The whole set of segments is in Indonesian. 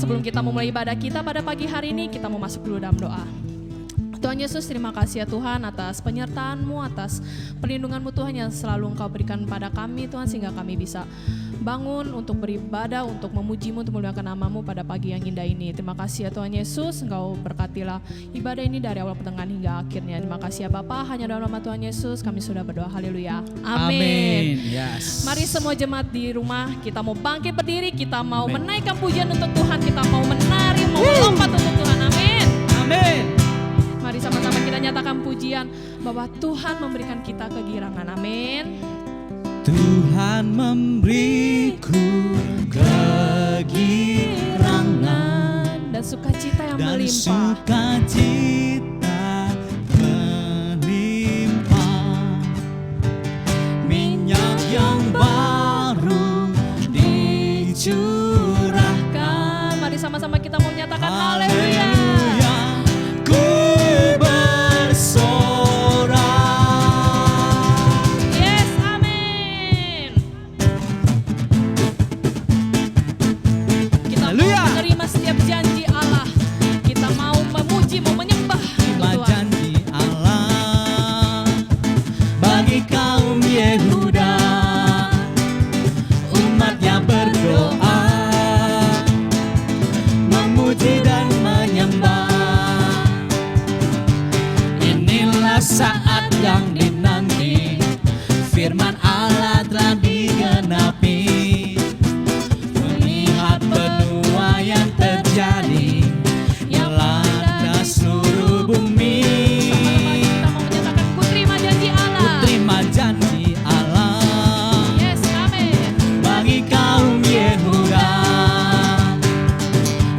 sebelum kita memulai ibadah kita pada pagi hari ini, kita mau masuk dulu dalam doa. Tuhan Yesus, terima kasih ya Tuhan atas penyertaan-Mu, atas perlindungan-Mu Tuhan yang selalu Engkau berikan pada kami Tuhan, sehingga kami bisa bangun untuk beribadah, untuk memuji-Mu, untuk memuliakan nama-Mu pada pagi yang indah ini. Terima kasih ya Tuhan Yesus, Engkau berkatilah ibadah ini dari awal pertengahan hingga akhirnya. Terima kasih ya Bapa, hanya dalam nama Tuhan Yesus kami sudah berdoa, haleluya, amin. Yes. Mari semua jemaat di rumah, kita mau bangkit berdiri, kita mau menaikkan pujian untuk Tuhan, kita mau menari, mau melompat untuk Tuhan, amin. Amin. Mari sama-sama kita nyatakan pujian bahwa Tuhan memberikan kita kegirangan, amin. Tuhan memberiku kegirangan dan sukacita yang dan melimpah. Sukacita melimpah, minyak yang baru dicurahkan. Mari sama-sama kita mau menyatakan haleluya. Setiap janji Allah, kita mau memuji, mau menyembah Tuhan. Janji Allah bagi kaum Yehuda, umatnya berdoa, memuji dan menyembah. Inilah saat yang dinanti, firman Allah telah digenapi. Jadi melanda seluruh bumi. Kita mau menyatakan ku terima janji Allah. Ku terima janji Allah. Yes, amin. Bagi kaum Yehuda,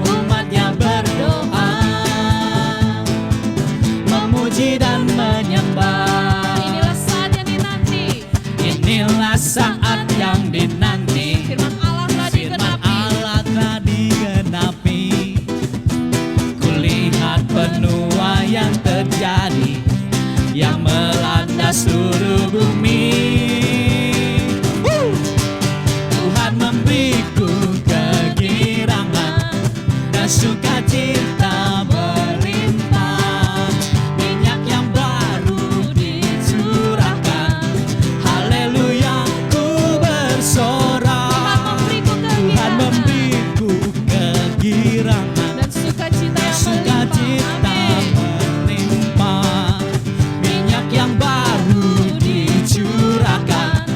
umatnya berdoa, memuji dan menyembah. Inilah saat yang dinanti. Inilah saat yang dinanti. Firman Allah telah digenapi. Allah telah digenapi. Penuaian yang terjadi, yang melanda seluruh bumi. Tuhan memberiku kegirangan dan sukacita berlimpah, minyak yang baru dicurahkan. Haleluya, ku bersorak. Tuhan memberiku kegirangan dan sukacita melimpah, minyak yang baru dicurahkan.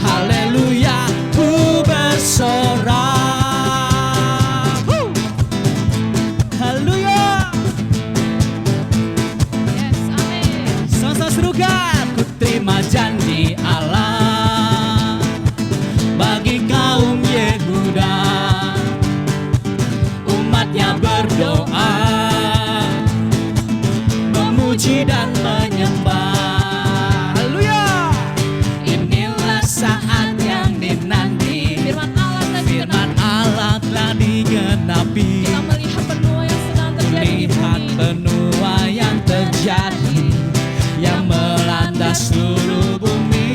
Haleluya, ku bersorak. Haleluya. Yes, amin. Sama-sama serukan. Ku terima janji Allah bagi kaum Yehuda, umatnya berdoa, memuji dan menyembah. Haleluya. Inilah saat yang dinanti, Firman Allah telah digenapi. Kita melihat penuaian yang sedang terjadi. Melihat penuaian yang terjadi, yang melanda seluruh bumi.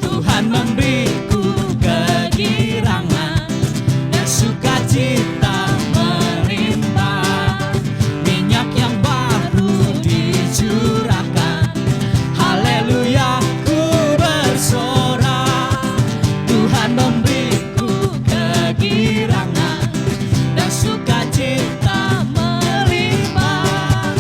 Tuhan memberiku kegirangan dan sukacita melimpah, minyak yang baru dicurahkan. Haleluya, ku bersorak. Tuhan memberiku kegirangan dan sukacita melimpah,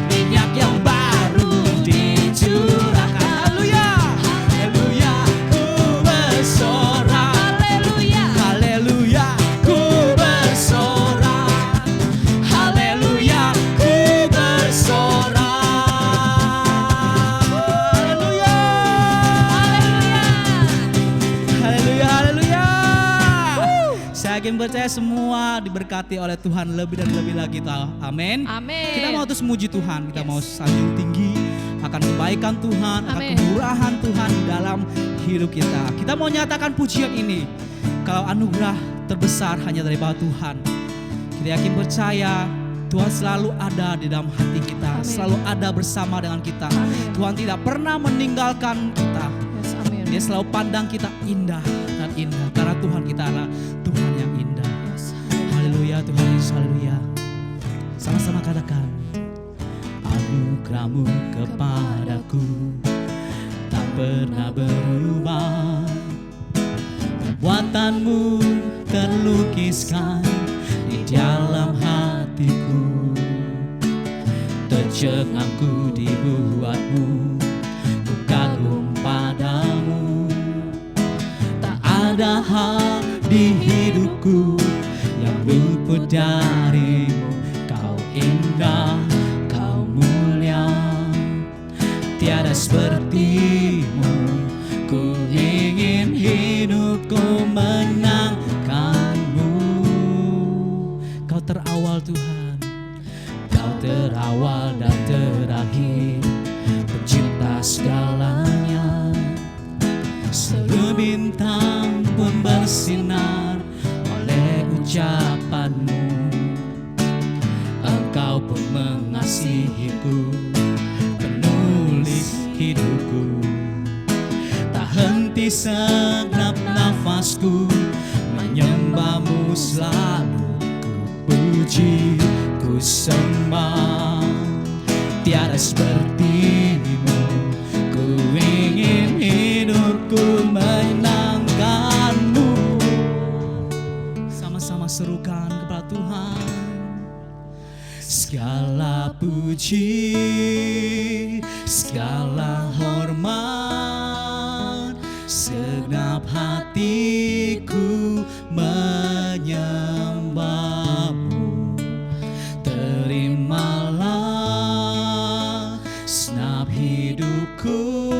minyak yang baru dicurahkan. Haleluya, haleluya, ku bersorak. Haleluya. Haleluya, ku bersorak. Haleluya, ku bersorak. Haleluya. Haleluya, haleluya. Saya yakin percaya semua diberkati oleh Tuhan lebih dan lebih lagi. Amin. Amin. Kita mau terus memuji Tuhan, kita mau sanjung tinggi akan kebaikan Tuhan, akan Amin. kemurahan Tuhan di dalam hidup kita. Kita mau nyatakan pujian ini, kalau anugerah terbesar hanya dari bawah Tuhan. Kita yakin percaya Tuhan selalu ada di dalam hati kita, Amin. selalu ada bersama dengan kita. Amin. Tuhan tidak pernah meninggalkan kita. Yes, amin. Dia selalu pandang kita indah dan indah, karena Tuhan kita adalah Tuhan yang cintamu kepadaku tak pernah berubah. Perbuatanmu terlukiskan di dalam hatiku. Tercengangku dibuatmu, ku kagum padamu. Tak ada hal di hidupku yang luput darimu. Kau indah, kau mulia, tiada sepertimu. Ku ingin hidupku menangkanmu. Kau terawal Tuhan, Kau terawal dan terakhir, pencipta segalanya. Seluruh bintang pun bersinar oleh ucapanmu. Engkau pun mengasihiku, penulis hidupku. Tak henti segenap nafasku menyembahmu selalu. Ku puji, ku sembah, tiada sepertimu. Ku ingin hidupku menangkanmu. Sama-sama serukan kepada Tuhan. Segala puji, segala hormat, segenap hatiku menyembahmu. Terimalah segenap hidupku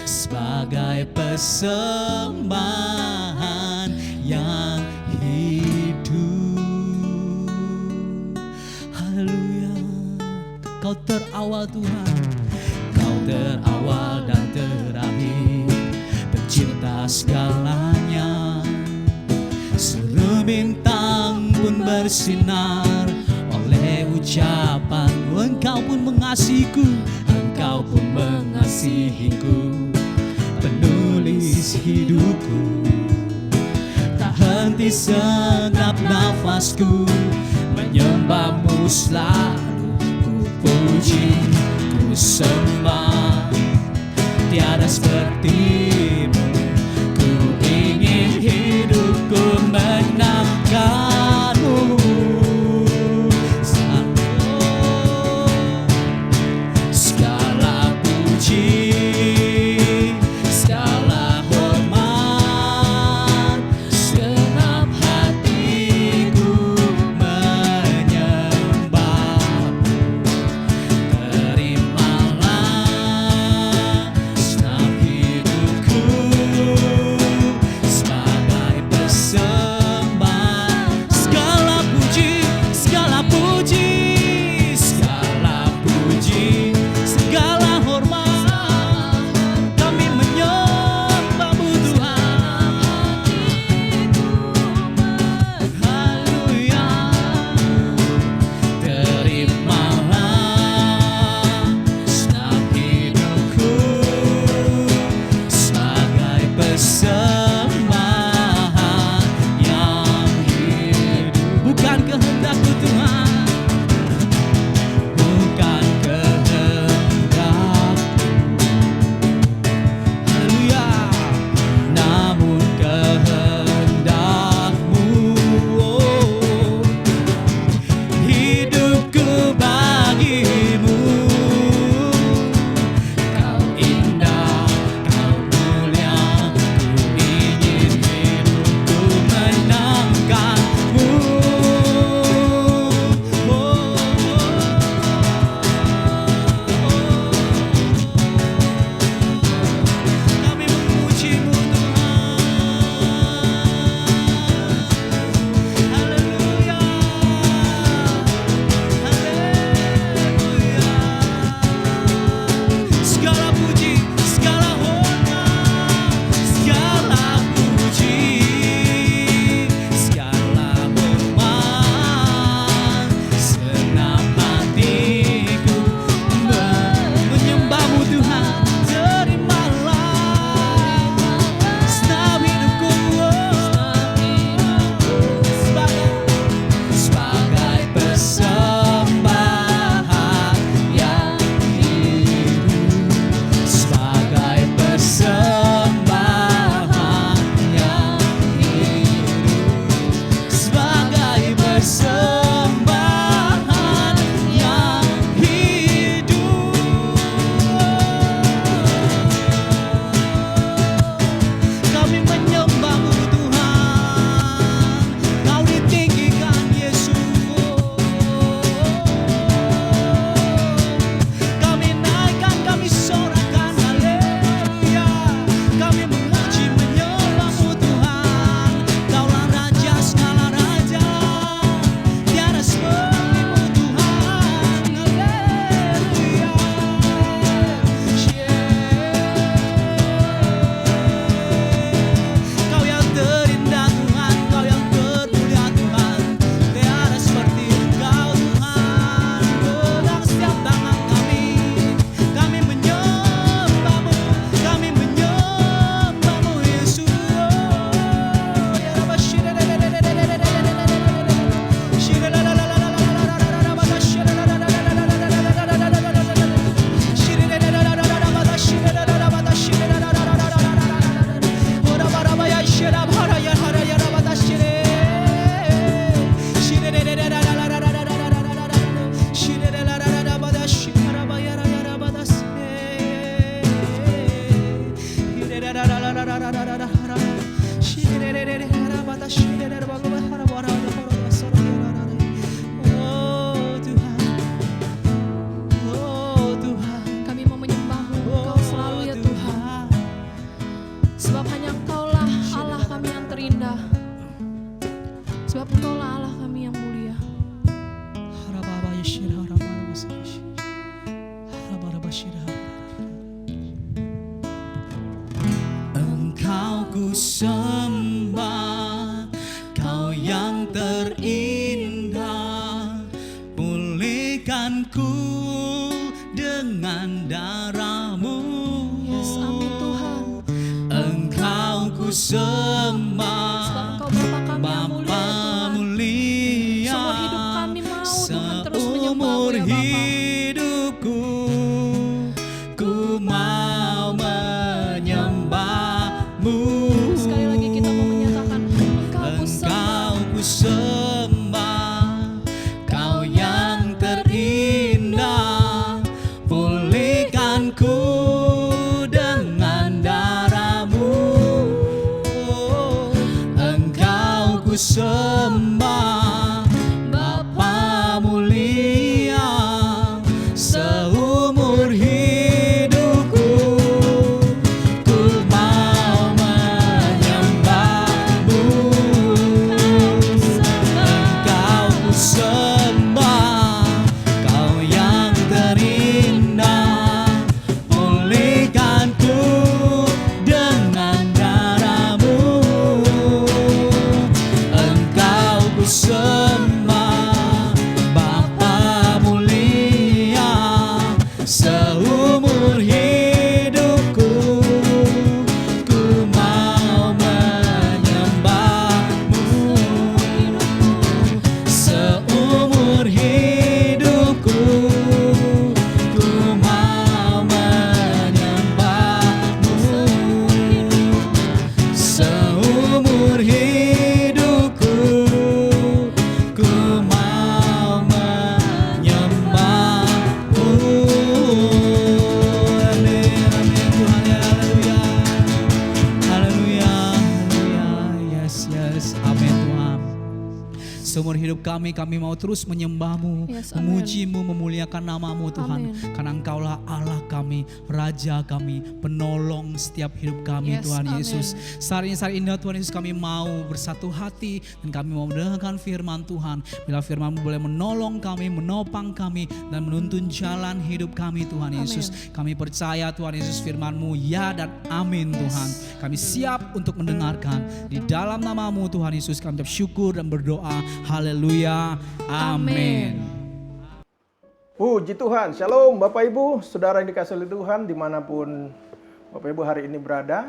sebagai persembahan yang hidup. Haleluya. Kau terawal Tuhan, Kau terawal dan terakhir, pencipta segalanya. Seluruh bintang pun bersinar oleh ucapanmu. Engkau pun mengasihiku, Engkau pun mengasihiku, penulis hidupku. Tak henti segenap nafasku menyembahmu selalu. Ku puji, ku sembah, tiada sepertimu. Ku ingin hidupku menangkanmu. Segala puji, segala hormat, segenap hatiku menyembahmu. Terimalah segenap hidupku Oh Tuhan, oh Tuhan, Kami mau menyembah-Mu, Engkau selalu ya Tuhan. Sebab hanya Engkaulah Allah kami yang terindah. Sebab Engkaulah Allah kami yang mulia. Engkau ku sembah, Kau yang terindah, pulihkanku dengan darah-Mu. Yes, amin Tuhan. Engkau ku sembah, Sebab Engkau Bapa kami yang mulia ya Tuhan. Seumur Seumur hidup kami mau Tuhan terus menyembah-Mu ya Bapa. hidupku, ku mau menyembah-Mu. Sekali lagi kita mau menyatakan Engkau ku sembah, Kau yang terindah, pulihkanku dengan darah-Mu. Engkau ku sembah, Bapa mulia, seumur hidupku, ku mau menyembah-Mu. Engkau ku sembah, Kau yang terindah, pulihkanku dengan darah-Mu. Engkau ku sembah, Bapa mulia, seumur hidupku, ku mau menyembah-Mu. Seumur hidupku, ku mau menyembah-Mu. Seumur hidupku, ku mau menyembah-Mu. Amin, amin Tuhan, haleluya. Haleluya, haleluya. Yes, yes, amin Tuhan. Seumur hidup kami mau terus menyembah-Mu, Yes, amin. memuji-Mu, memuliakan nama-Mu Tuhan. Amin. Karena Engkaulah Allah kami, Raja kami, penolong setiap hidup kami. Yes, Tuhan amin. Yesus. Saat ini indah Tuhan Yesus, kami mau bersatu hati dan kami mau mendengarkan firman Tuhan. Bila firman-Mu boleh menolong kami, menopang kami dan menuntun jalan hidup kami Tuhan Amin. Yesus. Kami percaya Tuhan Yesus, firman-Mu ya dan amin Tuhan. Kami siap untuk mendengarkan. Di dalam nama-Mu Tuhan Yesus kami bersyukur dan berdoa. Haleluya. Amin. Puji Tuhan, Shalom Bapak Ibu, Saudara yang dikasihi oleh Tuhan dimanapun Bapak Ibu hari ini berada.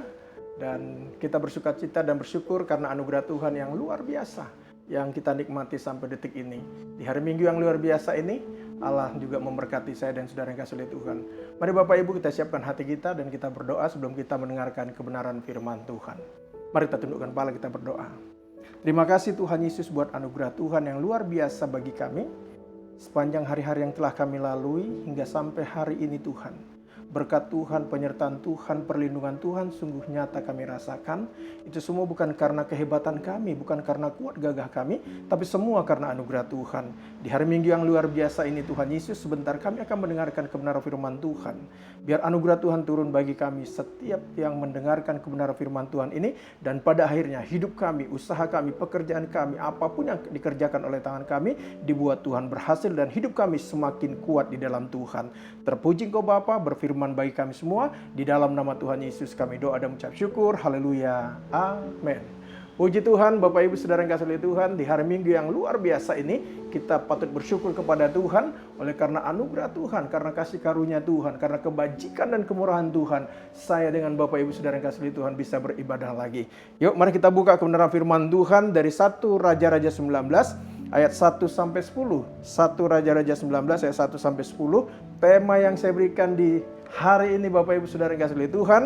Dan kita bersuka cita dan bersyukur karena anugerah Tuhan yang luar biasa yang kita nikmati sampai detik ini. Di hari Minggu yang luar biasa ini, Allah juga memberkati saya dan saudara yang dikasihi oleh Tuhan. Mari Bapak Ibu kita siapkan hati kita dan kita berdoa sebelum kita mendengarkan kebenaran firman Tuhan. Mari kita tundukkan kepala, kita berdoa. Terima kasih Tuhan Yesus buat anugerah Tuhan yang luar biasa bagi kami. Sepanjang hari-hari yang telah kami lalui hingga sampai hari ini Tuhan. Berkat Tuhan, penyertaan Tuhan, perlindungan Tuhan sungguh nyata kami rasakan. Itu semua bukan karena kehebatan kami, bukan karena kuat gagah kami, tapi semua karena anugerah Tuhan. Di hari Minggu yang luar biasa ini Tuhan Yesus, sebentar kami akan mendengarkan kebenaran firman Tuhan. Biar anugerah Tuhan turun bagi kami setiap yang mendengarkan kebenaran firman Tuhan ini. Dan pada akhirnya hidup kami, usaha kami, pekerjaan kami, apapun yang dikerjakan oleh tangan kami, dibuat Tuhan berhasil dan hidup kami semakin kuat di dalam Tuhan. Terpuji Engkau Bapa, berfirman bagi kami semua. Di dalam nama Tuhan Yesus kami doa dan mengucap syukur. Haleluya. Amin. Puji Tuhan, Bapak Ibu Saudara yang kasih oleh Tuhan, di hari Minggu yang luar biasa ini kita patut bersyukur kepada Tuhan oleh karena anugerah Tuhan, karena kasih karunia Tuhan, karena kebajikan dan kemurahan Tuhan. Saya dengan Bapak Ibu Saudara yang kasih oleh Tuhan bisa beribadah lagi. Yuk, mari kita buka kebenaran firman Tuhan dari 1 Raja-Raja 19 ayat 1 sampai 10. 1 Raja-Raja 19 ayat 1 sampai 10. Tema yang saya berikan di hari ini Bapak Ibu Saudara yang kasih oleh Tuhan,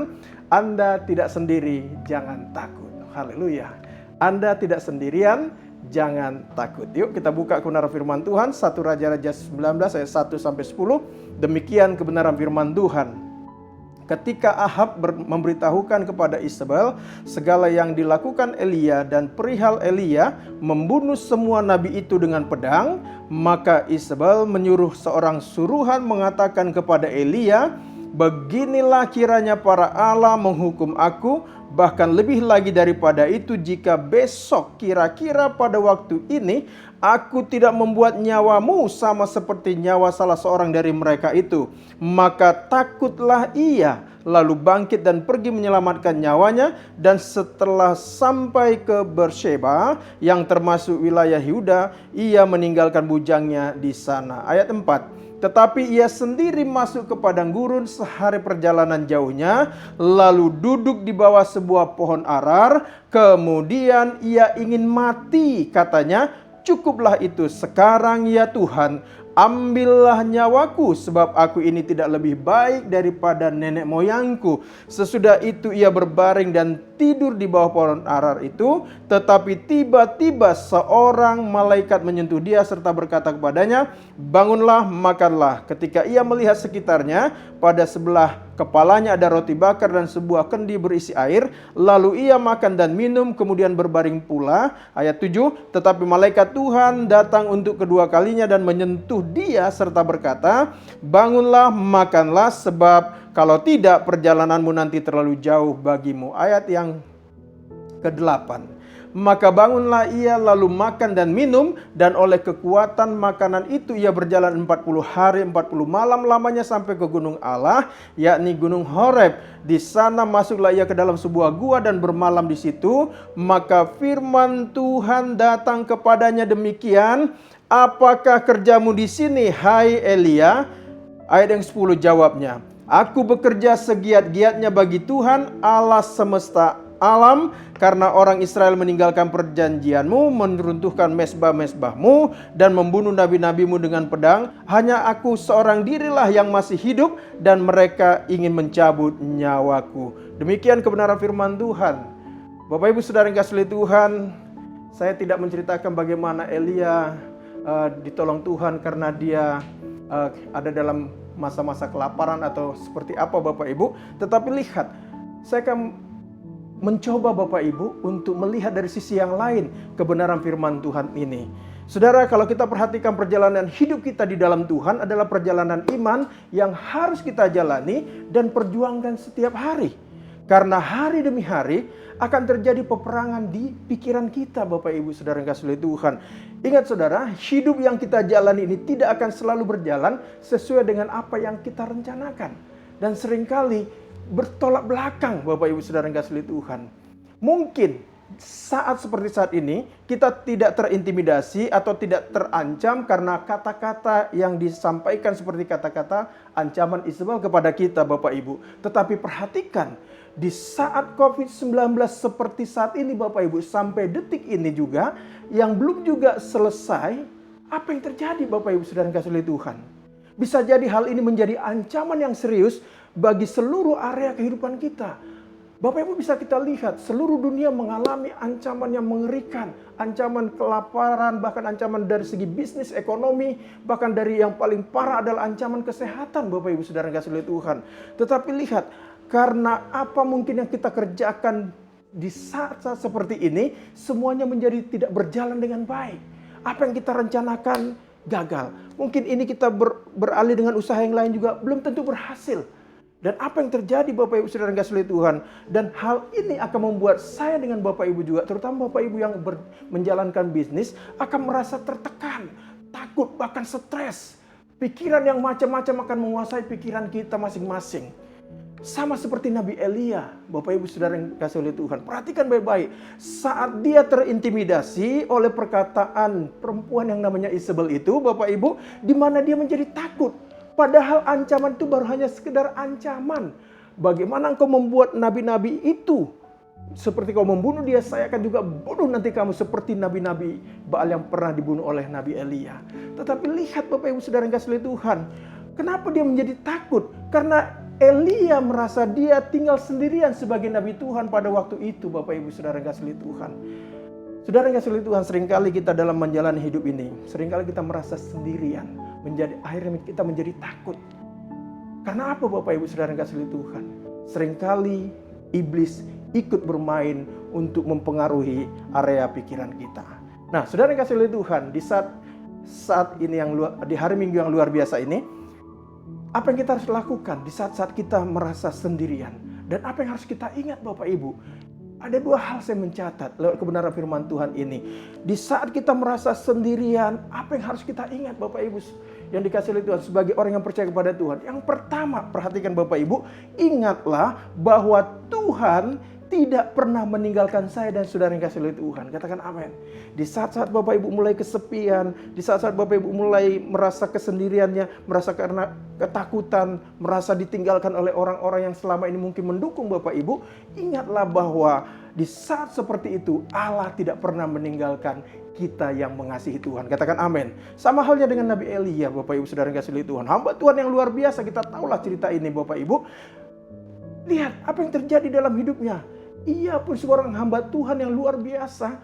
Anda tidak sendiri, jangan takut. Haleluya. Anda tidak sendirian, jangan takut. Yuk kita buka kebenaran firman Tuhan 1 Raja-Raja 19 ayat 1 sampai 10. Demikian kebenaran firman Tuhan. ketika Ahab memberitahukan kepada Isabel segala yang dilakukan Elia dan perihal Elia membunuh semua nabi itu dengan pedang, maka Isabel menyuruh seorang suruhan mengatakan kepada Elia, "Beginilah kiranya para Allah menghukum aku, bahkan lebih lagi daripada itu jika besok kira-kira pada waktu ini aku tidak membuat nyawamu sama seperti nyawa salah seorang dari mereka itu." Maka takutlah ia, lalu bangkit dan pergi menyelamatkan nyawanya, dan setelah sampai ke Beersheba yang termasuk wilayah Yehuda, ia meninggalkan bujangnya di sana. Ayat 4. Tetapi ia sendiri masuk ke padang gurun sehari perjalanan jauhnya, lalu duduk di bawah sebuah pohon arar. Kemudian ia ingin mati, katanya, "Cukuplah itu sekarang ya Tuhan, ambillah nyawaku, sebab aku ini tidak lebih baik daripada nenek moyangku." Sesudah itu ia berbaring dan tidur di bawah pohon arar itu. Tetapi tiba-tiba seorang malaikat menyentuh dia serta berkata kepadanya, "Bangunlah, makanlah." Ketika ia melihat sekitarnya, pada sebelah kepalanya ada roti bakar dan sebuah kendi berisi air. Lalu ia makan dan minum, kemudian berbaring pula. Ayat 7. Tetapi malaikat Tuhan datang untuk kedua kalinya dan menyentuh dia serta berkata, "Bangunlah, makanlah, sebab kalau tidak perjalananmu nanti terlalu jauh bagimu." Ayat yang ke-8. Maka bangunlah ia lalu makan dan minum, dan oleh kekuatan makanan itu ia berjalan 40 hari 40 malam lamanya sampai ke gunung Allah, yakni gunung Horeb. Di sana masuklah ia ke dalam sebuah gua dan bermalam di situ. Maka firman Tuhan datang kepadanya demikian, "Apakah kerjamu di sini, hai Elia?" Ayat yang 10 jawabnya, "Aku bekerja segiat-giatnya bagi Tuhan Allah semesta alam, karena orang Israel meninggalkan perjanjianmu, meruntuhkan mesbah-mesbahmu, dan membunuh nabi-nabimu dengan pedang. Hanya aku seorang dirilah yang masih hidup, dan mereka ingin mencabut nyawaku." Demikian kebenaran firman Tuhan. Bapak Ibu Saudara yang kasih Tuhan, saya tidak menceritakan bagaimana Elia ditolong Tuhan karena dia ada dalam masa-masa kelaparan atau seperti apa Bapak Ibu. Tetapi lihat, saya akan mencoba Bapak Ibu untuk melihat dari sisi yang lain kebenaran firman Tuhan ini. Saudara, kalau kita perhatikan perjalanan hidup kita di dalam Tuhan adalah perjalanan iman yang harus kita jalani dan perjuangkan setiap hari. Karena hari demi hari akan terjadi peperangan di pikiran kita Bapak Ibu Saudara yang kasih oleh Tuhan. Ingat saudara, hidup yang kita jalani ini tidak akan selalu berjalan sesuai dengan apa yang kita rencanakan. Dan seringkali bertolak belakang Bapak Ibu Saudara yang kasih Tuhan. Mungkin saat seperti saat ini kita tidak terintimidasi atau tidak terancam karena kata-kata yang disampaikan seperti kata-kata ancaman Isabel kepada kita Bapak Ibu. Tetapi perhatikan, di saat COVID-19 seperti saat ini Bapak Ibu, sampai detik ini juga yang belum juga selesai, apa yang terjadi Bapak Ibu Saudara yang kasih Tuhan? Bisa jadi hal ini menjadi ancaman yang serius bagi seluruh area kehidupan kita. Bapak Ibu bisa kita lihat seluruh dunia mengalami ancaman yang mengerikan. Ancaman kelaparan, bahkan ancaman dari segi bisnis, ekonomi. Bahkan dari yang paling parah adalah ancaman kesehatan Bapak Ibu Saudara yang kasih Tuhan. Tetapi lihat, karena apa mungkin yang kita kerjakan di saat-saat seperti ini, semuanya menjadi tidak berjalan dengan baik. Apa yang kita rencanakan gagal. Mungkin ini kita beralih dengan usaha yang lain juga belum tentu berhasil. Dan apa yang terjadi Bapak Ibu Saudara yang kasih Tuhan. Dan hal ini akan membuat saya dengan Bapak Ibu juga, terutama Bapak Ibu yang menjalankan bisnis, akan merasa tertekan, takut, bahkan stres. Pikiran yang macam-macam akan menguasai pikiran kita masing-masing. Sama seperti Nabi Elia, Bapak Ibu Saudara yang kasih oleh Tuhan. Perhatikan baik-baik, saat dia terintimidasi oleh perkataan perempuan yang namanya Isabel itu, Bapak Ibu, di mana dia menjadi takut. Padahal ancaman itu baru hanya sekedar ancaman. Bagaimana engkau membuat nabi-nabi itu? Seperti kau membunuh dia, saya akan juga bunuh nanti kamu seperti nabi-nabi Baal yang pernah dibunuh oleh Nabi Elia. Tetapi lihat Bapak Ibu Saudara yang kasih oleh Tuhan. Kenapa dia menjadi takut? Karena Elia merasa dia tinggal sendirian sebagai Nabi Tuhan pada waktu itu Bapak Ibu Saudara yang kasih oleh Tuhan. Saudara yang kasih oleh Tuhan, seringkali kita dalam menjalani hidup ini, seringkali kita merasa sendirian. Akhirnya kita menjadi takut. Karena apa Bapak Ibu Saudara yang kasih oleh Tuhan? seringkali iblis ikut bermain untuk mempengaruhi area pikiran kita. Nah, saudara yang kasih oleh Tuhan, di saat ini di hari Minggu yang luar biasa ini, apa yang kita harus lakukan di saat-saat kita merasa sendirian? Dan apa yang harus kita ingat Bapak Ibu? Ada dua hal saya mencatat lewat kebenaran firman Tuhan ini. Di saat kita merasa sendirian, apa yang harus kita ingat Bapak Ibu yang dikasih oleh Tuhan sebagai orang yang percaya kepada Tuhan? Yang pertama, perhatikan Bapak Ibu, ingatlah bahwa Tuhan tidak pernah meninggalkan saya dan saudara yang kasih oleh Tuhan. Katakan amin. Di saat-saat Bapak Ibu mulai kesepian, di saat-saat Bapak Ibu mulai merasa kesendiriannya, merasa karena ketakutan, merasa ditinggalkan oleh orang-orang yang selama ini mungkin mendukung Bapak Ibu, ingatlah bahwa di saat seperti itu Allah tidak pernah meninggalkan kita yang mengasihi Tuhan. Katakan amin. Sama halnya dengan Nabi Elia, Bapak Ibu saudara yang kasih oleh Tuhan. Hamba Tuhan yang luar biasa, kita tahulah cerita ini Bapak Ibu. Lihat apa yang terjadi dalam hidupnya. Ia pun seorang hamba Tuhan yang luar biasa.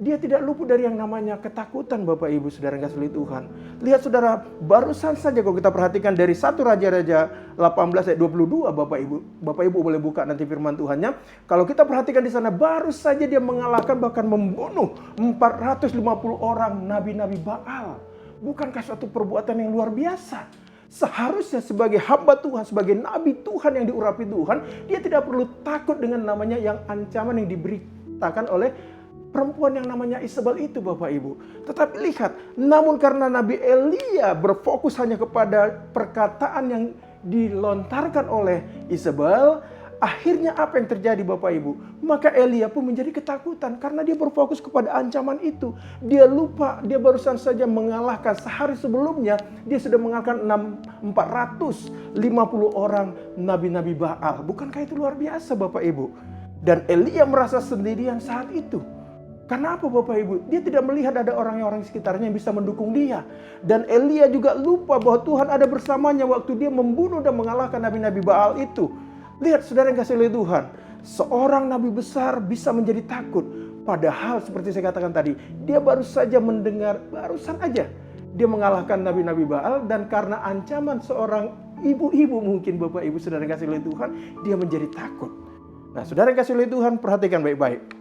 Dia tidak luput dari yang namanya ketakutan Bapak Ibu saudara yang kasih Tuhan. Lihat saudara, barusan saja kalau kita perhatikan dari 1 Raja-Raja 18 ayat 22 Bapak Ibu. Bapak Ibu boleh buka nanti firman Tuhannya. Kalau kita perhatikan di sana, baru saja dia mengalahkan bahkan membunuh 450 orang nabi-nabi Baal. Bukankah suatu perbuatan yang luar biasa? Seharusnya sebagai hamba Tuhan, sebagai nabi Tuhan yang diurapi Tuhan, dia tidak perlu takut dengan namanya yang ancaman yang diberitakan oleh perempuan yang namanya Isabel itu Bapak Ibu. Tetapi lihat, namun karena Nabi Elia berfokus hanya kepada perkataan yang dilontarkan oleh Isabel, akhirnya apa yang terjadi Bapak Ibu? Maka Elia pun menjadi ketakutan karena dia berfokus kepada ancaman itu. Dia lupa, dia barusan saja mengalahkan sehari sebelumnya, dia sudah mengalahkan 450 orang nabi-nabi Baal. Bukankah itu luar biasa Bapak Ibu? Dan Elia merasa sendirian saat itu. Karena apa Bapak Ibu? Dia tidak melihat ada orang-orang sekitarnya yang bisa mendukung dia. Dan Elia juga lupa bahwa Tuhan ada bersamanya waktu dia membunuh dan mengalahkan nabi-nabi Baal itu. Lihat saudara yang kasih oleh Tuhan, seorang nabi besar bisa menjadi takut. Padahal seperti saya katakan tadi, dia baru saja mendengar, barusan aja dia mengalahkan nabi-nabi Baal. Dan karena ancaman seorang ibu-ibu mungkin Bapak Ibu saudara yang kasih oleh Tuhan, dia menjadi takut. Nah saudara yang kasih oleh Tuhan, perhatikan baik-baik.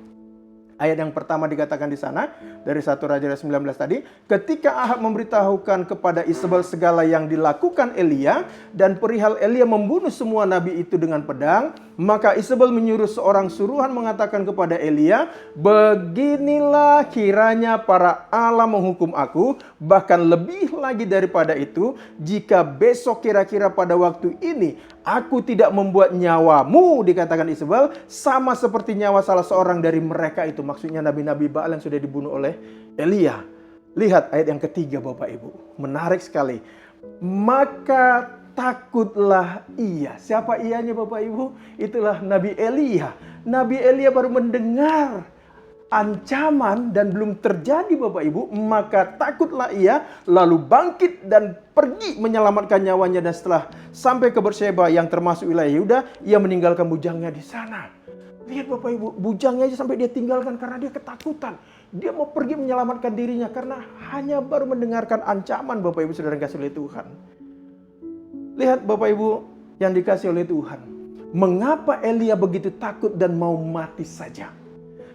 Ayat yang pertama dikatakan di sana dari 1 Raja 19 tadi, ketika Ahab memberitahukan kepada Isabel segala yang dilakukan Elia dan perihal Elia membunuh semua nabi itu dengan pedang, maka Isabel menyuruh seorang suruhan mengatakan kepada Elia, beginilah kiranya para Allah menghukum aku, bahkan lebih lagi daripada itu, jika besok kira-kira pada waktu ini aku tidak membuat nyawamu, dikatakan Isabel, sama seperti nyawa salah seorang dari mereka itu. Maksudnya nabi-nabi Baal yang sudah dibunuh oleh Elia. Lihat ayat yang ketiga Bapak Ibu. Menarik sekali. Maka takutlah ia. Siapa ianya Bapak Ibu? Itulah Nabi Elia. Nabi Elia baru mendengar ancaman dan belum terjadi Bapak Ibu, maka takutlah ia, lalu bangkit dan pergi menyelamatkan nyawanya. Dan setelah sampai ke Berseba yang termasuk wilayah Yehuda, ia meninggalkan bujangnya di sana. Lihat Bapak Ibu, bujangnya aja sampai dia tinggalkan karena dia ketakutan. Dia mau pergi menyelamatkan dirinya karena hanya baru mendengarkan ancaman Bapak Ibu saudara yang kasih oleh Tuhan. Lihat Bapak Ibu yang dikasih oleh Tuhan, mengapa Elia begitu takut dan mau mati saja?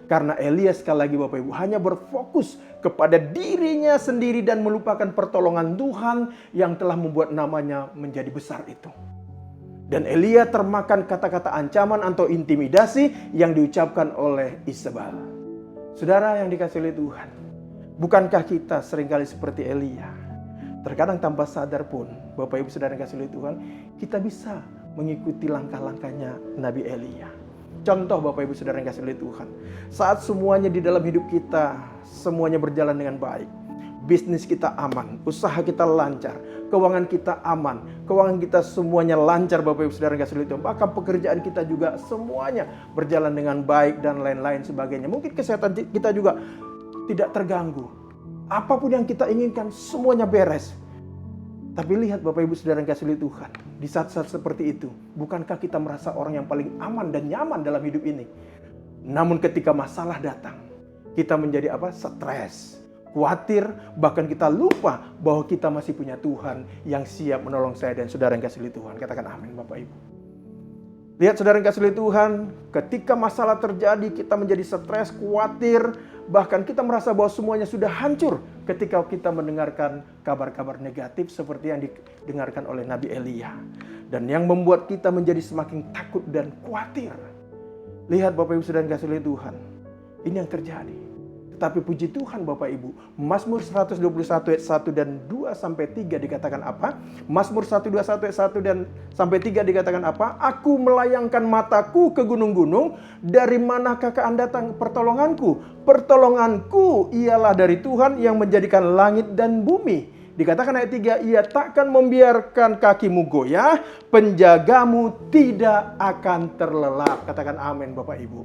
Karena Elia sekali lagi Bapak Ibu hanya berfokus kepada dirinya sendiri dan melupakan pertolongan Tuhan yang telah membuat namanya menjadi besar itu. Dan Elia termakan kata-kata ancaman atau intimidasi yang diucapkan oleh Isabel. Saudara yang dikasih oleh Tuhan, bukankah kita seringkali seperti Elia? Terkadang tanpa sadar pun, Bapak Ibu saudara yang dikasih oleh Tuhan, kita bisa mengikuti langkah-langkahnya Nabi Elia. Contoh Bapak Ibu saudara yang kasih oleh Tuhan, saat semuanya di dalam hidup kita semuanya berjalan dengan baik, bisnis kita aman, usaha kita lancar, keuangan kita aman, keuangan kita semuanya lancar Bapak Ibu saudara yang kasih oleh Tuhan, bahkan pekerjaan kita juga semuanya berjalan dengan baik dan lain-lain sebagainya. Mungkin kesehatan kita juga tidak terganggu, apapun yang kita inginkan semuanya beres. Tapi lihat Bapak Ibu saudara yang kasih oleh Tuhan, di saat-saat seperti itu, bukankah kita merasa orang yang paling aman dan nyaman dalam hidup ini? Namun ketika masalah datang, kita menjadi apa? Stres, khawatir, bahkan kita lupa bahwa kita masih punya Tuhan yang siap menolong saya dan saudara yang kasih oleh Tuhan. Katakan amin Bapak Ibu. Lihat saudara yang kasih oleh Tuhan, ketika masalah terjadi kita menjadi stres, khawatir, bahkan kita merasa bahwa semuanya sudah hancur ketika kita mendengarkan kabar-kabar negatif seperti yang didengarkan oleh Nabi Elia. Dan yang membuat kita menjadi semakin takut dan khawatir. Lihat Bapak Ibu saudara yang kasih oleh Tuhan, ini yang terjadi. Tetapi puji Tuhan Bapak Ibu, Mazmur 121 ayat 1 dan 2 sampai 3 dikatakan apa? Mazmur 121 ayat 1 dan sampai 3 dikatakan apa? Aku melayangkan mataku ke gunung-gunung, dari manakah akan datang pertolonganku? Pertolonganku ialah dari Tuhan yang menjadikan langit dan bumi. Dikatakan ayat 3, ia takkan membiarkan kakimu goyah, penjagamu tidak akan terlelap. Katakan amin Bapak Ibu.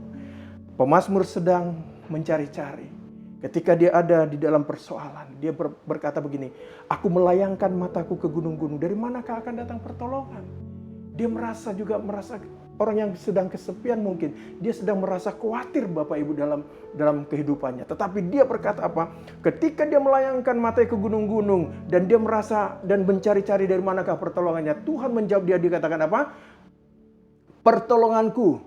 Pemazmur sedang mencari-cari. Ketika dia ada di dalam persoalan, dia berkata begini, aku melayangkan mataku ke gunung-gunung, dari manakah akan datang pertolongan? Dia merasa orang yang sedang kesepian mungkin, dia sedang merasa khawatir Bapak Ibu dalam kehidupannya. Tetapi dia berkata apa? Ketika dia melayangkan matanya ke gunung-gunung, dan dia merasa dan mencari-cari dari manakah pertolongannya, Tuhan menjawab dia, dikatakan apa? Pertolonganku.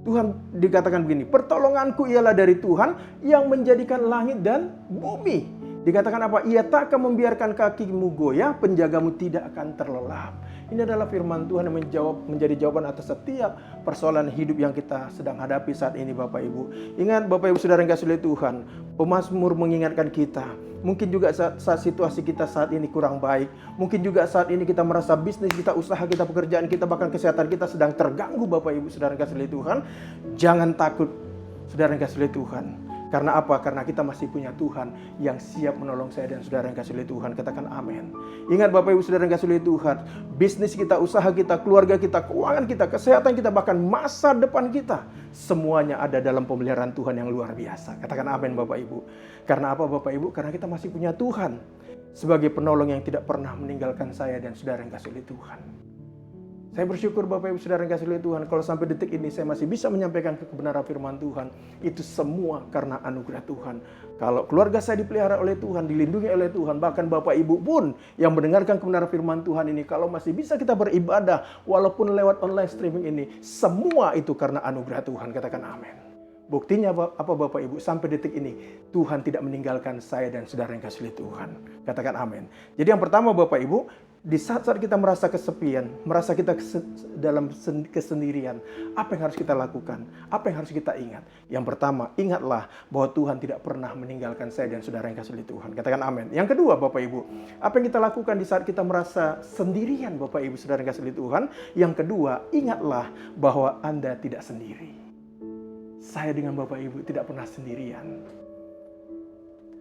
Tuhan dikatakan begini, pertolonganku ialah dari Tuhan yang menjadikan langit dan bumi. Dikatakan apa? Ia tak akan membiarkan kakimu goyah, penjagamu tidak akan terlelap. Ini adalah firman Tuhan yang menjadi jawaban atas setiap persoalan hidup yang kita sedang hadapi saat ini Bapak Ibu. Ingat Bapak Ibu saudara yang kasih oleh Tuhan, pemazmur mengingatkan kita. Mungkin juga saat situasi kita saat ini kurang baik. Mungkin juga saat ini kita merasa bisnis kita, usaha kita, pekerjaan kita, bahkan kesehatan kita sedang terganggu Bapak Ibu saudara yang kasih oleh Tuhan. Jangan takut saudara yang kasih oleh Tuhan. Karena apa? Karena kita masih punya Tuhan yang siap menolong saya dan saudara yang kasih oleh Tuhan. Katakan amin. Ingat Bapak Ibu saudara yang kasih oleh Tuhan, bisnis kita, usaha kita, keluarga kita, keuangan kita, kesehatan kita, bahkan masa depan kita, semuanya ada dalam pemeliharaan Tuhan yang luar biasa. Katakan amin Bapak Ibu. Karena apa Bapak Ibu? Karena kita masih punya Tuhan sebagai penolong yang tidak pernah meninggalkan saya dan saudara yang kasih oleh Tuhan. Saya bersyukur Bapak Ibu saudara yang kasih oleh Tuhan, kalau sampai detik ini saya masih bisa menyampaikan kebenaran firman Tuhan. Itu semua karena anugerah Tuhan. Kalau keluarga saya dipelihara oleh Tuhan, dilindungi oleh Tuhan, bahkan Bapak Ibu pun yang mendengarkan kebenaran firman Tuhan ini, kalau masih bisa kita beribadah walaupun lewat online streaming ini, semua itu karena anugerah Tuhan. Katakan amin. Buktinya apa Bapak Ibu? Sampai detik ini Tuhan tidak meninggalkan saya dan saudara yang kasih oleh Tuhan. Katakan amin. Jadi yang pertama Bapak Ibu, di saat-saat kita merasa kesepian, merasa kita dalam kesendirian, apa yang harus kita lakukan? Apa yang harus kita ingat? Yang pertama, ingatlah bahwa Tuhan tidak pernah meninggalkan saya dan saudara yang kasih oleh Tuhan. Katakan amin. Yang kedua Bapak Ibu, apa yang kita lakukan di saat kita merasa sendirian Bapak Ibu saudara yang kasih oleh Tuhan? Yang kedua, ingatlah bahwa Anda tidak sendiri. Saya dengan Bapak Ibu tidak pernah sendirian.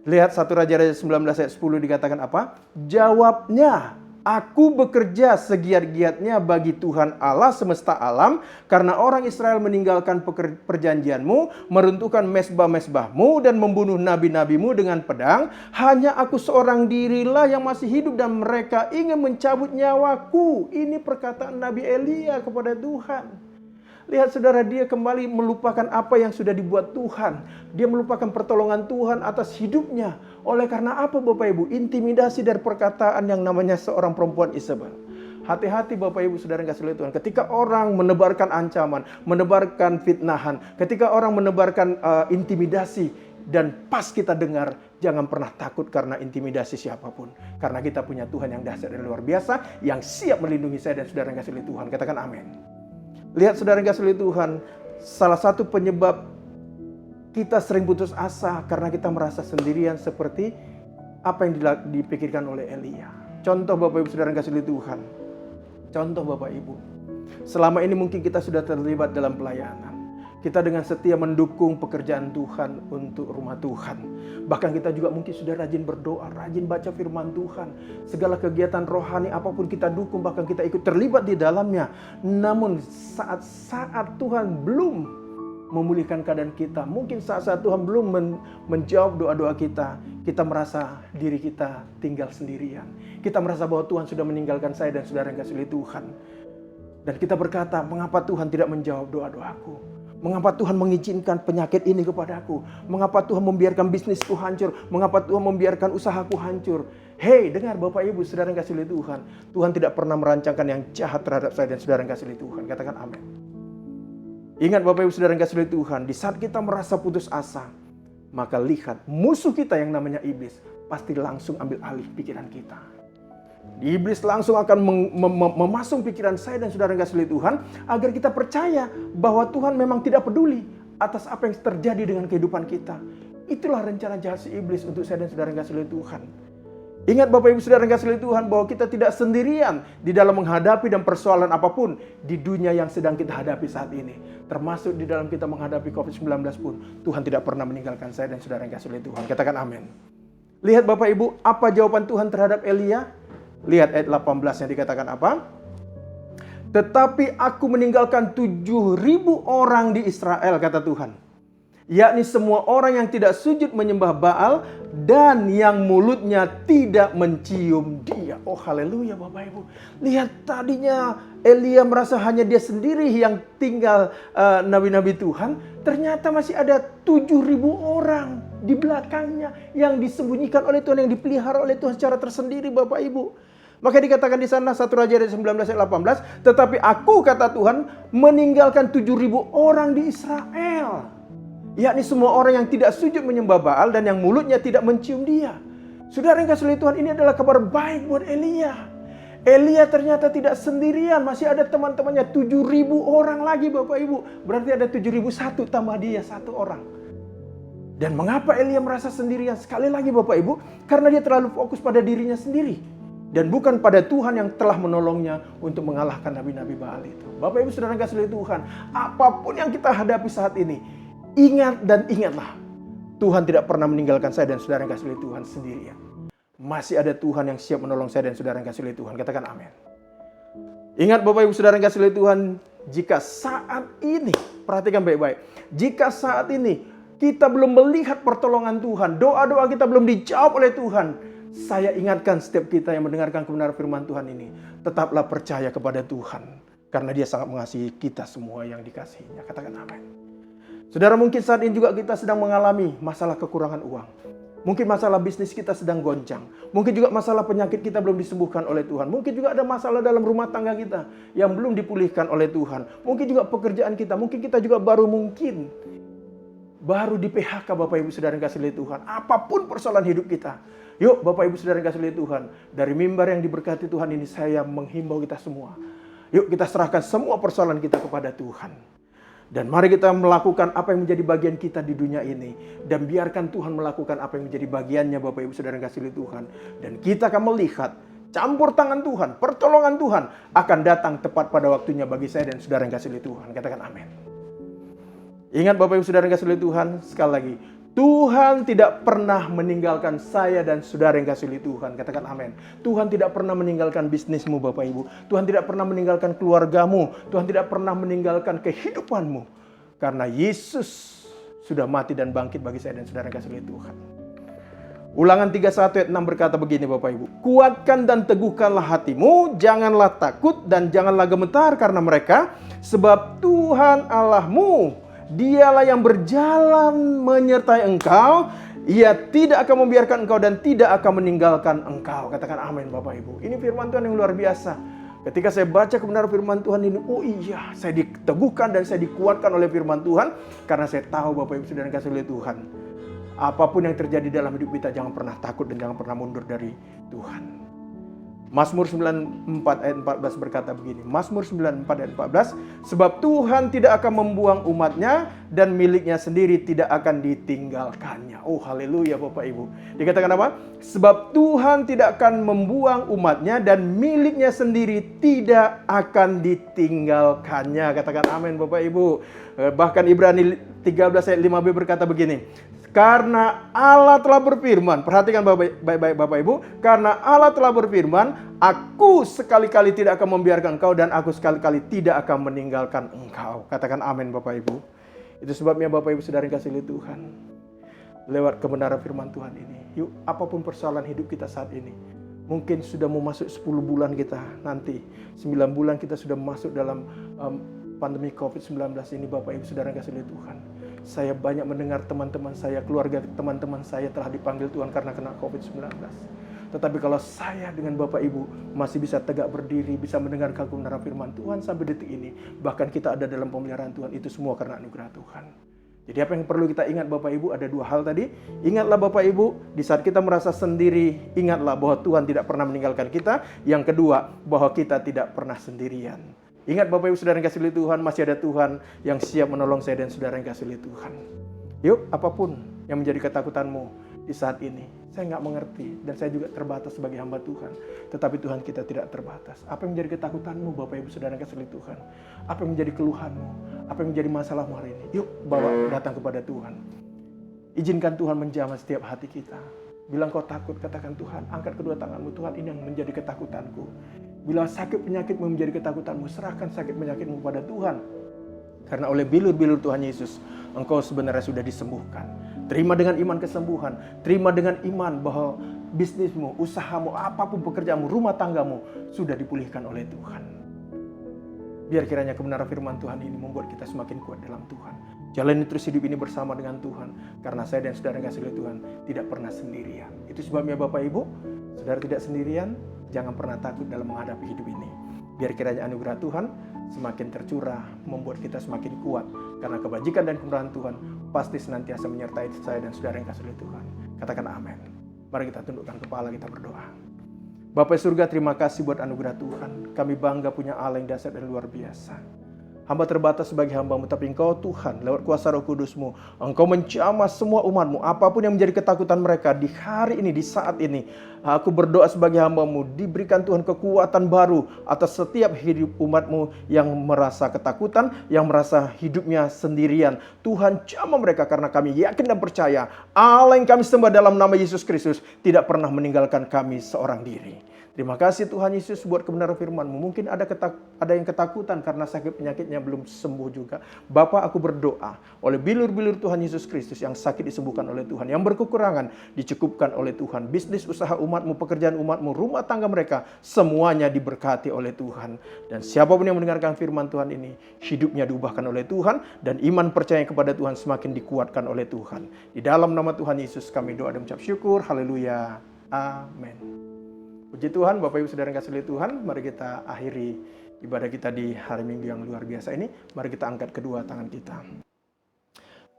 Lihat 1 Raja-Raja 19 ayat 10 dikatakan apa? Jawabnya, aku bekerja segiat-giatnya bagi Tuhan Allah semesta alam, karena orang Israel meninggalkan perjanjianmu, meruntuhkan mezbah-mezbahmu, dan membunuh nabi-nabimu dengan pedang. Hanya aku seorang dirilah yang masih hidup, dan mereka ingin mencabut nyawaku. Ini perkataan Nabi Elia kepada Tuhan. Lihat saudara, dia kembali melupakan apa yang sudah dibuat Tuhan. Dia melupakan pertolongan Tuhan atas hidupnya. Oleh karena apa Bapak Ibu? Intimidasi dari perkataan yang namanya seorang perempuan Isabel. Hati-hati Bapak Ibu saudara yang kasih oleh Tuhan. Ketika orang menebarkan ancaman, menebarkan fitnahan, ketika orang menebarkan intimidasi, dan pas kita dengar, jangan pernah takut karena intimidasi siapapun. Karena kita punya Tuhan yang dahsyat dan luar biasa, yang siap melindungi saya dan saudara yang kasih oleh Tuhan. Katakan amin. Lihat saudara yang kasih oleh Tuhan, salah satu penyebab kita sering putus asa karena kita merasa sendirian seperti apa yang dipikirkan oleh Elia. Contoh Bapak Ibu saudara yang kasih oleh Tuhan. Contoh Bapak Ibu, selama ini mungkin kita sudah terlibat dalam pelayanan. Kita dengan setia mendukung pekerjaan Tuhan untuk rumah Tuhan. Bahkan kita juga mungkin sudah rajin berdoa, rajin baca firman Tuhan. Segala kegiatan rohani apapun kita dukung, bahkan kita ikut terlibat di dalamnya. Namun saat-saat Tuhan belum memulihkan keadaan kita, mungkin saat-saat Tuhan belum menjawab doa-doa kita, kita merasa diri kita tinggal sendirian. Kita merasa bahwa Tuhan sudah meninggalkan saya dan saudara yang kasih oleh Tuhan. Dan kita berkata, mengapa Tuhan tidak menjawab doa-doaku? Mengapa Tuhan mengizinkan penyakit ini kepadaku? Mengapa Tuhan membiarkan bisnisku hancur? Mengapa Tuhan membiarkan usahaku hancur? Hei, dengar Bapak Ibu, saudara yang kasih oleh Tuhan. Tuhan tidak pernah merancangkan yang jahat terhadap saya dan saudara yang kasih oleh Tuhan. Katakan amin. Ingat Bapak Ibu, saudara yang kasih oleh Tuhan. Di saat kita merasa putus asa, maka lihat musuh kita yang namanya iblis pasti langsung ambil alih pikiran kita. Iblis langsung akan memasung pikiran saya dan saudara yang kasih oleh Tuhan agar kita percaya bahwa Tuhan memang tidak peduli atas apa yang terjadi dengan kehidupan kita. Itulah rencana jahat si iblis untuk saya dan saudara yang kasih oleh Tuhan. Ingat Bapak Ibu saudara yang kasih oleh Tuhan bahwa kita tidak sendirian di dalam menghadapi dan persoalan apapun di dunia yang sedang kita hadapi saat ini. Termasuk di dalam kita menghadapi COVID-19 pun Tuhan tidak pernah meninggalkan saya dan saudara yang kasih oleh Tuhan. Katakan amin. Lihat Bapak Ibu, apa jawaban Tuhan terhadap Elia? Lihat ayat 18 yang dikatakan apa? Tetapi aku meninggalkan 7.000 orang di Israel, kata Tuhan. Yakni semua orang yang tidak sujud menyembah Baal dan yang mulutnya tidak mencium dia. Oh haleluya Bapak Ibu. Lihat tadinya Elia merasa hanya dia sendiri yang tinggal nabi-nabi Tuhan. Ternyata masih ada 7.000 orang di belakangnya yang disembunyikan oleh Tuhan, yang dipelihara oleh Tuhan secara tersendiri Bapak Ibu. Maka dikatakan di sana 1 Raja ayat 19 ayat 18, tetapi aku kata Tuhan meninggalkan 7.000 orang di Israel. Yakni semua orang yang tidak sujud menyembah Baal dan yang mulutnya tidak mencium dia. Saudara yang kasih oleh Tuhan, ini adalah kabar baik buat Elia. Elia ternyata tidak sendirian, masih ada teman-temannya 7.000 orang lagi Bapak Ibu. Berarti ada 7.001 tambah dia 1 orang. Dan mengapa Elia merasa sendirian? Sekali lagi Bapak Ibu, karena dia terlalu fokus pada dirinya sendiri. Dan bukan pada Tuhan yang telah menolongnya untuk mengalahkan nabi-nabi Baal itu. Bapak Ibu saudara yang kasih oleh Tuhan, apapun yang kita hadapi saat ini, ingat dan ingatlah, Tuhan tidak pernah meninggalkan saya dan saudara yang kasih oleh Tuhan sendirian. Masih ada Tuhan yang siap menolong saya dan saudara yang kasih oleh Tuhan. Katakan amin. Ingat Bapak Ibu saudara yang kasih oleh Tuhan, jika saat ini, perhatikan baik-baik, jika saat ini kita belum melihat pertolongan Tuhan, doa-doa kita belum dijawab oleh Tuhan, saya ingatkan setiap kita yang mendengarkan kebenaran firman Tuhan ini, tetaplah percaya kepada Tuhan, karena Dia sangat mengasihi kita semua yang dikasihinya. Katakan amin. Saudara, mungkin saat ini juga kita sedang mengalami masalah kekurangan uang. Mungkin masalah bisnis kita sedang goncang. Mungkin juga masalah penyakit kita belum disembuhkan oleh Tuhan. Mungkin juga ada masalah dalam rumah tangga kita yang belum dipulihkan oleh Tuhan. Mungkin juga pekerjaan kita. Mungkin kita juga baru di PHK Bapak Ibu saudara yang kasih oleh Tuhan. Apapun persoalan hidup kita. Yuk Bapak Ibu saudara yang kasih oleh Tuhan. Dari mimbar yang diberkati Tuhan ini saya menghimbau kita semua. Yuk kita serahkan semua persoalan kita kepada Tuhan. Dan mari kita melakukan apa yang menjadi bagian kita di dunia ini. Dan biarkan Tuhan melakukan apa yang menjadi bagiannya Bapak Ibu saudara yang kasih oleh Tuhan. Dan kita akan melihat campur tangan Tuhan, pertolongan Tuhan akan datang tepat pada waktunya bagi saya dan saudara yang kasih oleh Tuhan. Katakan amin. Ingat Bapak Ibu saudara yang kasih oleh Tuhan, sekali lagi, Tuhan tidak pernah meninggalkan saya dan saudara yang kasih oleh Tuhan. Katakan amin. Tuhan tidak pernah meninggalkan bisnismu Bapak Ibu. Tuhan tidak pernah meninggalkan keluargamu. Tuhan tidak pernah meninggalkan kehidupanmu. Karena Yesus sudah mati dan bangkit bagi saya dan saudara yang kasih oleh Tuhan. Ulangan 31 ayat 6 berkata begini Bapak Ibu. Kuatkan dan teguhkanlah hatimu, janganlah takut dan janganlah gemetar karena mereka. Sebab Tuhan Allahmu, Dialah yang berjalan menyertai engkau. Ia tidak akan membiarkan engkau dan tidak akan meninggalkan engkau. Katakan amin Bapak Ibu. Ini firman Tuhan yang luar biasa. Ketika saya baca kebenaran firman Tuhan ini, oh iya, saya diteguhkan dan saya dikuatkan oleh firman Tuhan. Karena saya tahu Bapak Ibu saudara yang kasih oleh Tuhan, apapun yang terjadi dalam hidup kita, jangan pernah takut dan jangan pernah mundur dari Tuhan. Mazmur 94 ayat 14 berkata begini. Mazmur 94 ayat 14. Sebab Tuhan tidak akan membuang umatnya dan miliknya sendiri tidak akan ditinggalkannya. Oh haleluya Bapak Ibu. Dikatakan apa? Sebab Tuhan tidak akan membuang umatnya dan miliknya sendiri tidak akan ditinggalkannya. Katakan amin Bapak Ibu. Bahkan Ibrani 13 ayat 5b berkata begini. Karena Allah telah berfirman, perhatikan baik-baik Bapak Ibu, karena Allah telah berfirman, aku sekali-kali tidak akan membiarkan engkau dan aku sekali-kali tidak akan meninggalkan engkau. Katakan amin Bapak Ibu. Itu sebabnya Bapak Ibu saudara yang kasih oleh Tuhan, lewat kebenaran firman Tuhan ini, yuk apapun persoalan hidup kita saat ini, mungkin sudah mau masuk 10 bulan kita nanti, 9 bulan kita sudah masuk dalam pandemi COVID-19 ini, Bapak Ibu Saudara yang kasih oleh Tuhan, saya banyak mendengar teman-teman saya, keluarga teman-teman saya telah dipanggil Tuhan karena kena COVID-19. Tetapi kalau saya dengan Bapak Ibu masih bisa tegak berdiri, bisa mendengar kebenaran firman Tuhan sampai detik ini, bahkan kita ada dalam pemeliharaan Tuhan, itu semua karena anugerah Tuhan. Jadi apa yang perlu kita ingat Bapak Ibu, ada dua hal tadi. Ingatlah Bapak Ibu, di saat kita merasa sendiri, ingatlah bahwa Tuhan tidak pernah meninggalkan kita. Yang kedua, bahwa kita tidak pernah sendirian. Ingat Bapak Ibu Saudara yang kasih oleh Tuhan, masih ada Tuhan yang siap menolong saya dan saudara yang kasih oleh Tuhan. Yuk, apapun yang menjadi ketakutanmu di saat ini, saya nggak mengerti dan saya juga terbatas sebagai hamba Tuhan. Tetapi Tuhan kita tidak terbatas. Apa yang menjadi ketakutanmu Bapak Ibu Saudara yang kasih oleh Tuhan? Apa yang menjadi keluhanmu? Apa yang menjadi masalahmu hari ini? Yuk, bawa datang kepada Tuhan. Izinkan Tuhan menjamah setiap hati kita. Bilang kau takut, katakan Tuhan, angkat kedua tanganmu. Tuhan, ini yang menjadi ketakutanku. Bila sakit penyakitmu menjadi ketakutanmu, serahkan sakit penyakitmu kepada Tuhan. Karena oleh bilur-bilur Tuhan Yesus, engkau sebenarnya sudah disembuhkan. Terima dengan iman kesembuhan. Terima dengan iman bahwa bisnismu, usahamu, apapun pekerjaanmu, rumah tanggamu sudah dipulihkan oleh Tuhan. Biar kiranya kebenaran firman Tuhan ini membuat kita semakin kuat dalam Tuhan. Jalani terus hidup ini bersama dengan Tuhan. Karena saya dan saudara yang kasih oleh Tuhan tidak pernah sendirian. Itu sebabnya Bapak Ibu, saudara tidak sendirian. Jangan pernah takut dalam menghadapi hidup ini. Biar kiranya anugerah Tuhan semakin tercurah, membuat kita semakin kuat. Karena kebajikan dan kemurahan Tuhan pasti senantiasa menyertai saya dan saudara yang kasih oleh Tuhan. Katakan amin. Mari kita tundukkan kepala, kita berdoa. Bapa surga, terima kasih buat anugerah Tuhan. Kami bangga punya Allah yang dahsyat dan luar biasa. Hamba terbatas sebagai hamba-Mu, tapi Engkau Tuhan, lewat kuasa Roh Kudus-Mu, Engkau menjamah semua umat-Mu, apapun yang menjadi ketakutan mereka di hari ini, di saat ini. Aku berdoa sebagai hamba-Mu, diberikan Tuhan kekuatan baru atas setiap hidup umat-Mu yang merasa ketakutan, yang merasa hidupnya sendirian. Tuhan, jamah mereka karena kami yakin dan percaya Allah yang kami sembah dalam nama Yesus Kristus tidak pernah meninggalkan kami seorang diri. Terima kasih Tuhan Yesus buat kebenaran firman-Mu. Mungkin ada yang ketakutan karena sakit penyakitnya belum sembuh juga. Bapa, aku berdoa oleh bilur-bilur Tuhan Yesus Kristus yang sakit disembuhkan oleh Tuhan, yang berkekurangan dicukupkan oleh Tuhan. Bisnis usaha umat-Mu, pekerjaan umat-Mu, rumah tangga mereka, semuanya diberkati oleh Tuhan. Dan siapapun yang mendengarkan firman Tuhan ini, hidupnya diubahkan oleh Tuhan, dan iman percaya kepada Tuhan semakin dikuatkan oleh Tuhan. Di dalam nama Tuhan Yesus kami doa dan mengucap syukur. Haleluya. Amin. Puji Tuhan, Bapak Ibu Saudara yang kasih oleh Tuhan, mari kita akhiri ibadah kita di hari Minggu yang luar biasa ini. Mari kita angkat kedua tangan kita.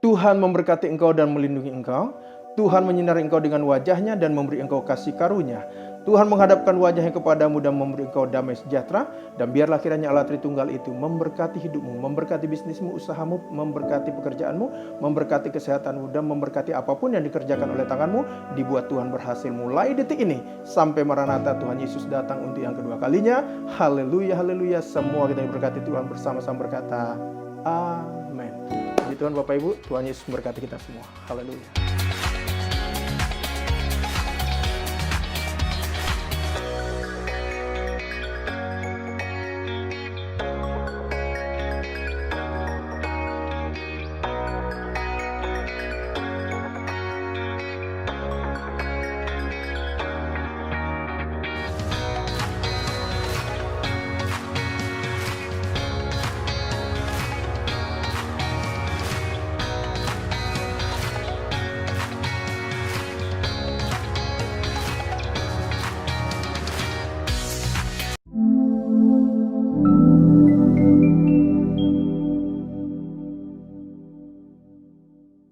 Tuhan memberkati engkau dan melindungi engkau. Tuhan menyinari engkau dengan wajahnya dan memberi engkau kasih karunia. Tuhan menghadapkan wajahnya kepadamu dan memberi engkau damai sejahtera. Dan biarlah kiranya Allah Tritunggal itu memberkati hidupmu, memberkati bisnismu, usahamu, memberkati pekerjaanmu, memberkati kesehatanmu, dan memberkati apapun yang dikerjakan oleh tanganmu. Dibuat Tuhan berhasil mulai detik ini sampai Maranatha Tuhan Yesus datang untuk yang kedua kalinya. Haleluya, haleluya. Semua kita diberkati Tuhan bersama-sama berkata amin. Puji Tuhan Bapak Ibu, Tuhan Yesus memberkati kita semua. Haleluya.